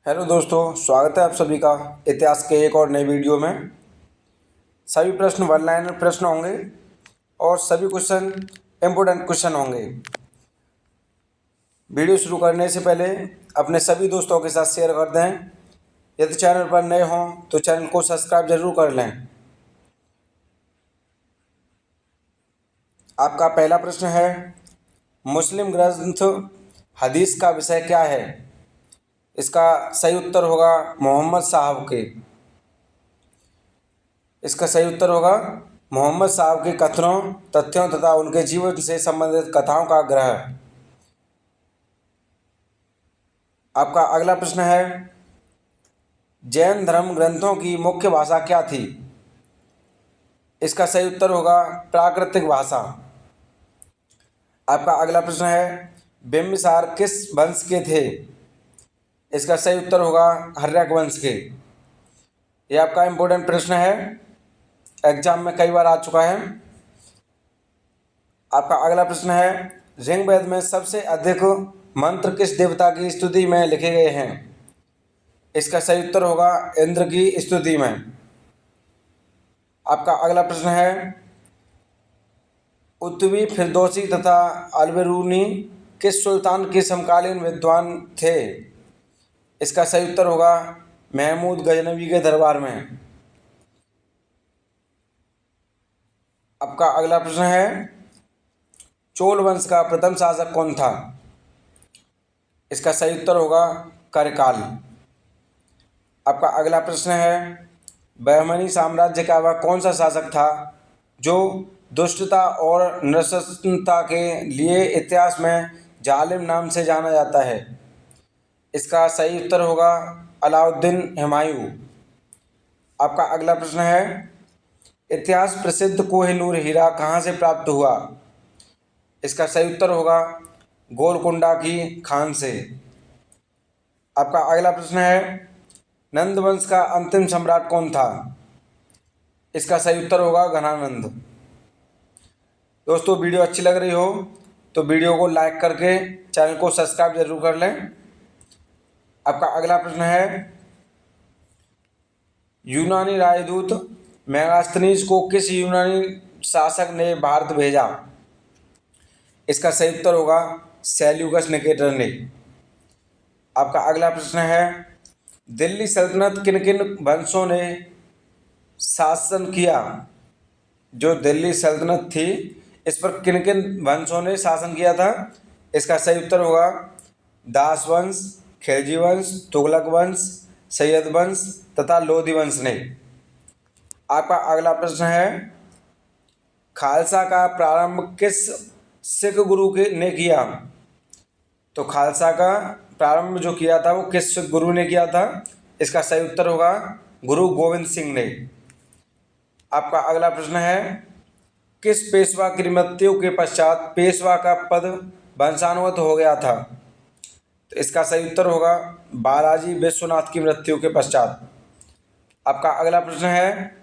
Hello दोस्तों, स्वागत है आप सभी का इतिहास के एक और नए वीडियो में। सभी प्रश्न वन लाइनर प्रश्न होंगे और सभी क्वेश्चन इम्पोर्टेंट क्वेश्चन होंगे। वीडियो शुरू करने से पहले अपने सभी दोस्तों के साथ शेयर कर दें। यदि चैनल पर नए हों तो चैनल को सब्सक्राइब जरूर कर लें। आपका पहला प्रश्न है, मुस्लिम ग्रंथ हदीस का विषय क्या है? इसका सही उत्तर होगा मोहम्मद साहब के। इसका सही उत्तर होगा मोहम्मद साहब के कथनों, तथ्यों तथा उनके जीवन से संबंधित कथाओं का ग्रह। आपका अगला प्रश्न है, जैन धर्म ग्रंथों की मुख्य भाषा क्या थी? इसका सही उत्तर होगा प्राकृतिक भाषा। आपका अगला प्रश्न है, बिंबिसार किस वंश के थे? इसका सही उत्तर होगा हर्यक वंश के। यह आपका इम्पोर्टेंट प्रश्न है, एग्जाम में कई बार आ चुका है। आपका अगला प्रश्न है, ऋग्वेद में सबसे अधिक मंत्र किस देवता की स्तुति में लिखे गए हैं? इसका सही उत्तर होगा इंद्र की स्तुति में। आपका अगला प्रश्न है, उत्वी फिरदौसी तथा अलबरूनी किस सुल्तान के समकालीन विद्वान थे? इसका सही उत्तर होगा महमूद गजनवी के दरबार में। आपका अगला प्रश्न है, चोल वंश का प्रथम शासक कौन था? इसका सही उत्तर होगा करकाल। आपका अगला प्रश्न है, बहमनी साम्राज्य का वह कौन सा शासक था जो दुष्टता और नृशंसता के लिए इतिहास में जालिम नाम से जाना जाता है? इसका सही उत्तर होगा अलाउद्दीन हुमायूं। आपका अगला प्रश्न है, इतिहास प्रसिद्ध कोहिनूर हीरा कहाँ से प्राप्त हुआ? इसका सही उत्तर होगा गोलकुंडा की खान से। आपका अगला प्रश्न है, नंद वंश का अंतिम सम्राट कौन था? इसका सही उत्तर होगा घनानंद। दोस्तों, वीडियो अच्छी लग रही हो तो वीडियो को लाइक करके चैनल को सब्सक्राइब जरूर कर लें। आपका अगला प्रश्न है, यूनानी राजदूत मेगास्थनीज को किस यूनानी शासक ने भारत भेजा? इसका सही उत्तर होगा सेल्यूकस निकेटर ने। आपका अगला प्रश्न है, दिल्ली सल्तनत किन किन वंशों ने शासन किया? जो दिल्ली सल्तनत थी इस पर किन किन वंशों ने शासन किया था? इसका सही उत्तर होगा दास वंश, खिलजी वंश, तुगलक वंश, सैयद वंश तथा लोधी वंश ने। आपका अगला प्रश्न है, खालसा का प्रारंभ किस सिख गुरु ने किया? तो खालसा का प्रारंभ जो किया था वो किस सिख गुरु ने किया था? इसका सही उत्तर होगा गुरु गोविंद सिंह ने। आपका अगला प्रश्न है, किस पेशवा की मृत्यु के पश्चात पेशवा का पद वंशानुगत हो गया था? तो इसका सही उत्तर होगा बालाजी विश्वनाथ की मृत्यु के पश्चात। आपका अगला प्रश्न है,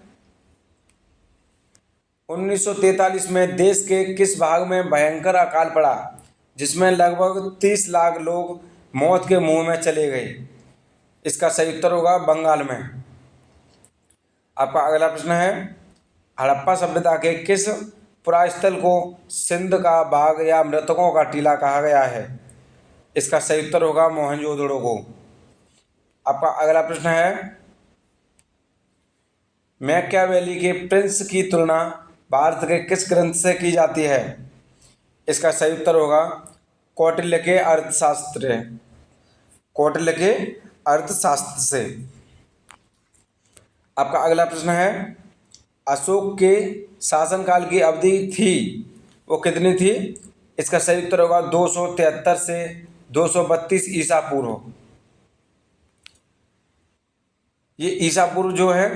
1943 में देश के किस भाग में भयंकर अकाल पड़ा जिसमें लगभग 30 लाख लोग मौत के मुंह में चले गए? इसका सही उत्तर होगा बंगाल में। आपका अगला प्रश्न है, हड़प्पा सभ्यता के किस पुरास्थल को सिंध का बाग या मृतकों का टीला कहा गया है? इसका सही उत्तर होगा मोहनजोदड़ो को। आपका अगला प्रश्न है, मैकियावेली के प्रिंस की तुलना भारत के किस ग्रंथ से की जाती है? इसका सही उत्तर होगा कौटिल्य के अर्थशास्त्र। कौटिल्य के अर्थशास्त्र से। आपका अगला प्रश्न है, अशोक के शासनकाल की अवधि थी वो कितनी थी? इसका सही उत्तर होगा 273 से 232 ईसा पूर्व। ये ईसा पूर्व जो है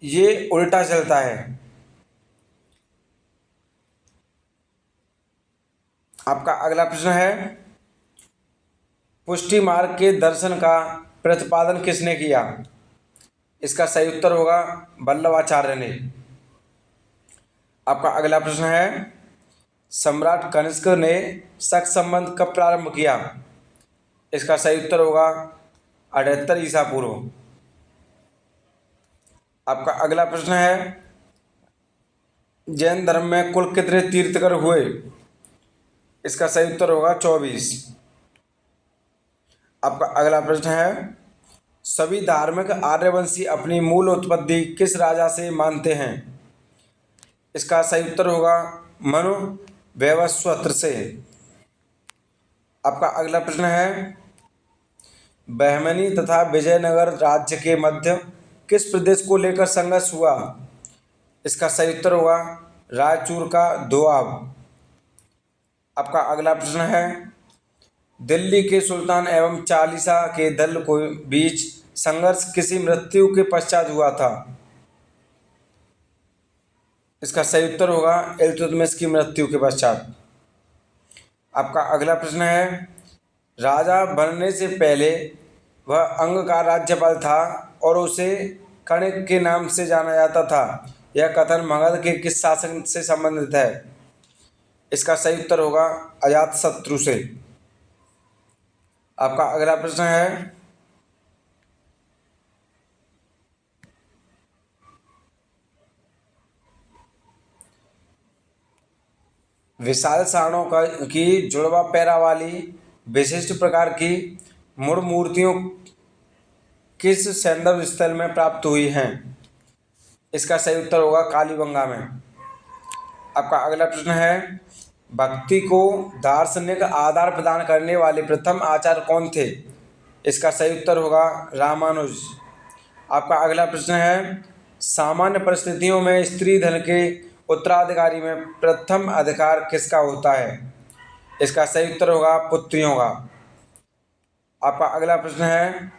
ये उल्टा चलता है। आपका अगला प्रश्न है, पुष्टि मार्ग के दर्शन का प्रतिपादन किसने किया? इसका सही उत्तर होगा वल्लभाचार्य ने। आपका अगला प्रश्न है, सम्राट कनिष्क ने शक संबंध कब प्रारंभ किया? इसका सही उत्तर होगा 78 ईसा पूर्व। आपका अगला प्रश्न है, जैन धर्म में कुल कितने तीर्थंकर हुए? इसका सही उत्तर होगा 24। आपका अगला प्रश्न है, सभी धार्मिक आर्यवंशी अपनी मूल उत्पत्ति किस राजा से मानते हैं? इसका सही उत्तर होगा मनु वैवस्वत से। आपका अगला प्रश्न है, बहमनी तथा विजयनगर राज्य के मध्य किस प्रदेश को लेकर संघर्ष हुआ? इसका सही उत्तर होगा रायचूर का दोआब। आपका अगला प्रश्न है, दिल्ली के सुल्तान एवं चालीसा के दल के बीच संघर्ष किसी मृत्यु के पश्चात हुआ था? इसका सही उत्तर होगा इल्तुतमिश की मृत्यु के पश्चात। आपका अगला प्रश्न है, राजा बनने से पहले वह अंग का राज्यपाल था और उसे कणिक के नाम से जाना जाता था। यह कथन मगध के किस शासक से संबंधित है? इसका सही उत्तर होगा अजातशत्रु से। आपका अगला प्रश्न है, विशाल सारणों की जुड़वा पैरा वाली विशिष्ट प्रकार की मुड़ मूर्तियों किस सैंदव स्थल में प्राप्त हुई हैं? इसका सही उत्तर होगा कालीबंगा में। आपका अगला प्रश्न है, भक्ति को दार्शनिक आधार प्रदान करने वाले प्रथम आचार्य कौन थे? इसका सही उत्तर होगा रामानुज। आपका अगला प्रश्न है, सामान्य परिस्थितियों में स्त्री धन के उत्तराधिकारी में प्रथम अधिकार किसका होता है? इसका सही उत्तर होगा पुत्रियों का। आपका अगला प्रश्न है,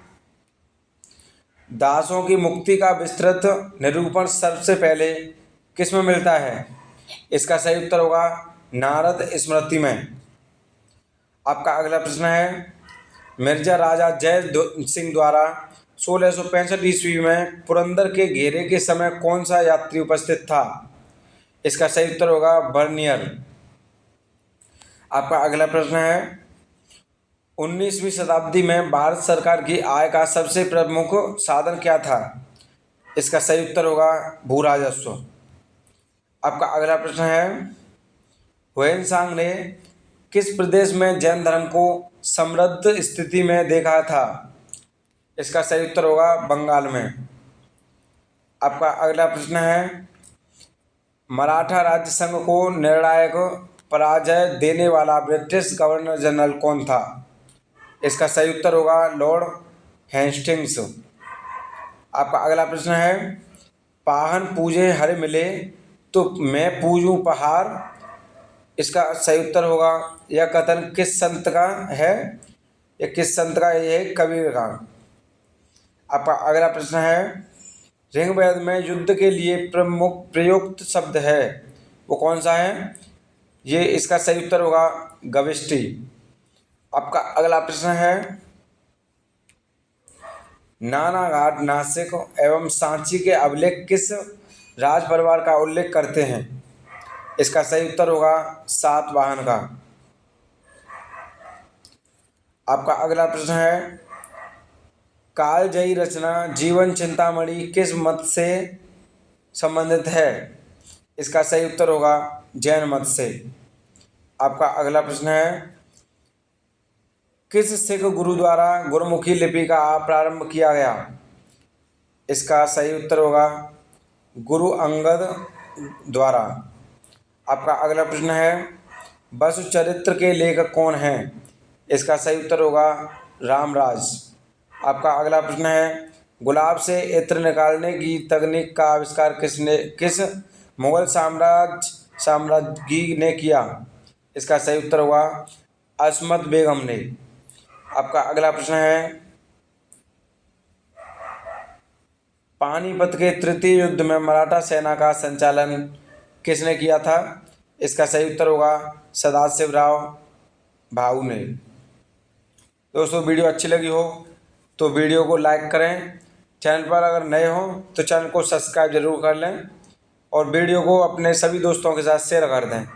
दासों की मुक्ति का विस्तृत निरूपण सबसे पहले किसमें मिलता है? इसका सही उत्तर होगा नारद स्मृति में। आपका अगला प्रश्न है, मिर्जा राजा जय सिंह द्वारा 1665 ईस्वी में पुरंदर के घेरे के समय कौन सा यात्री उपस्थित था? इसका सही उत्तर होगा बर्नियर। आपका अगला प्रश्न है, 19वीं शताब्दी में भारत सरकार की आय का सबसे प्रमुख साधन क्या था? इसका सही उत्तर होगा भू राजस्व। आपका अगला प्रश्न है, हुएनसांग ने किस प्रदेश में जैन धर्म को समृद्ध स्थिति में देखा था? इसका सही उत्तर होगा बंगाल में। आपका अगला प्रश्न है, मराठा राज्य संघ को निर्णायक पराजय देने वाला ब्रिटिश गवर्नर जनरल कौन था? इसका सही उत्तर होगा लॉर्ड हेस्टिंग्स। आपका अगला प्रश्न है, पाहन पूजे हर मिले तो मैं पूजूं पहाड़। इसका सही उत्तर होगा, यह कथन किस संत का है? यह किस संत का? यह है कबीर का। आपका अगला प्रश्न है, ऋग्वेद में युद्ध के लिए प्रमुख प्रयुक्त शब्द है वो कौन सा है? ये इसका सही उत्तर होगा गविष्टि। आपका अगला प्रश्न है, नानाघाट नासिक एवं सांची के अभिलेख किस राज परिवार का उल्लेख करते हैं? इसका सही उत्तर होगा सातवाहन का। आपका अगला प्रश्न है, कालजयी रचना जीवन चिंतामणि किस मत से संबंधित है? इसका सही उत्तर होगा जैन मत से। आपका अगला प्रश्न है, किस सिख गुरु द्वारा गुरुमुखी लिपि का प्रारंभ किया गया? इसका सही उत्तर होगा गुरु अंगद द्वारा। आपका अगला प्रश्न है, वसु चरित्र के लेखक कौन हैं? इसका सही उत्तर होगा रामराज। आपका अगला प्रश्न है, गुलाब से इत्र निकालने की तकनीक का आविष्कार किस मुगल साम्राज्ञी ने किया? इसका सही उत्तर होगा अस्मत बेगम ने। आपका अगला प्रश्न है, पानीपत के तृतीय युद्ध में मराठा सेना का संचालन किसने किया था? इसका सही उत्तर होगा सदाशिवराव भाऊ ने। दोस्तों, वीडियो अच्छी लगी हो तो वीडियो को लाइक करें, चैनल पर अगर नए हो तो चैनल को सब्सक्राइब जरूर कर लें और वीडियो को अपने सभी दोस्तों के साथ शेयर कर दें।